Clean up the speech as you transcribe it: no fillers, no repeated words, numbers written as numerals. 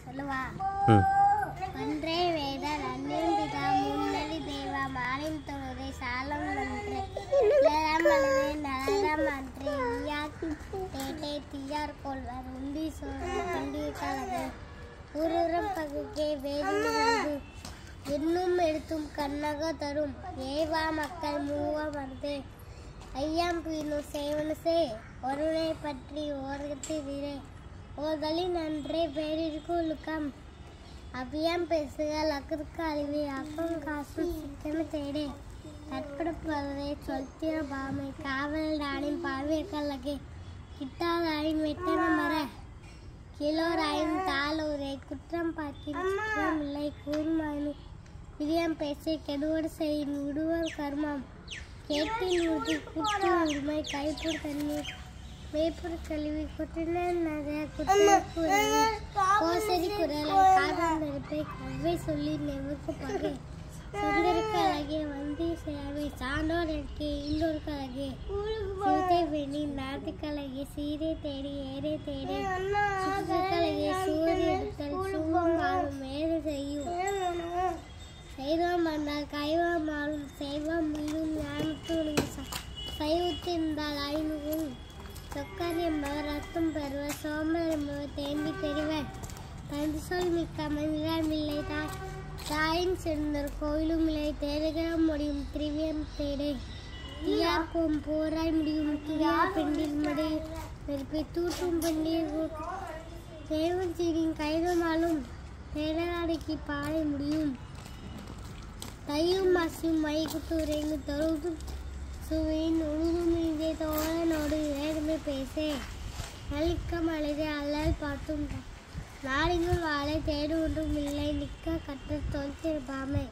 சொல்லுவா. ஒன்றே வேதன் அன்னியம் பிதா முன்னலி தேவா மானின் தொழுதை சாலம் நன்றே இளரம் அழுதே நலரம் அன்றே ஈயாக்கு தேட்டை தீயார் கொள்வர் உண்டி சோண்டி கலது ஊருரம் பகுக்கே வேதிந்து இன்னும் எடுத்தும் கண்ணக தரும் ஏவா மக்கள் மூவா வந்து ஐயாம் பீனும் சேவனசே ஒருவனை பற்றி ஓரத்திலே ஓதலின் நன்றே பேரிற்குழுக்கம் அபியாம் பேசுகள் அக்கற்கு அழிவே அக்கம் காசும் சிக்கன தேடே தற்படுப்பதை சொல்த்திய பாமை காவல் ராணின் பார்வைக்கல்லகே கிட்டாதாயின் வெட்டன மர கிலோராயின் தாளூரை குற்றம் பார்க்கின் குற்றம் இல்லை கூர்மானு விரியம் பேசை கெடுவர் செய்யின் விடுவர் கர்மம் கேட்டின் ஊட்டி குற்ற உரிமை கைப்பூர் தண்ணீர் மேய்ப்பூர் கல்வி குற்றினர் நகை குற்றக்குறவி கோசரி குரலை காதல் நெருப்பை கவ்வை சொல்லி நெவுக்கு பகை சொந்தருக்கு அழகே வந்தி சேவை சான்றோர் இருக்கே இந்தோருக்கு அழகே சிறுத்தை வெண்ணி நாட்டுக்கழகே சீரை தேடி ஏரை தேடி சுற்றுக்கழகே சூரிய எடுத்தல் சூவம் வாழும் மேறு செய்யும் செய்வம் வந்தால் கைவம் ஆளும் செய்வம் மீண்டும் ஞானத்து சைவத்திருந்தால் ஐநூறும் சொக்கர் என்பவர் ரத்தம் பெறுவர் சோமர் என்பவர் தேம்பி பெறுவர் தந்து சொல் மிக்க மனிதர் இல்லை தாயின் சிறந்தர் கோயிலும் இல்லை தேடுகிற முடியும் திரிவியம் தேடே தீயார்க்கும் போராய் முடியும் துரியா பெண்டில் மடி நெருப்பை தூற்றும் பெண்டீர் தேவன் சீரின் கைதமாலும் தேடலாடைக்கு பாறை முடியும் தையும் மாசியும் மயக்குத்து உரைங்கு தொழுதும் சுவையின் உழுதும் இதே தோழனோடு வேறுமை பேசே நலிக்கம் அழுதே அல்லல் பார்த்தும் நாடினும் வாழை தேடு ஒன்றும் இல்லை நிற்க கற்ற தொல்சிருப்பாமை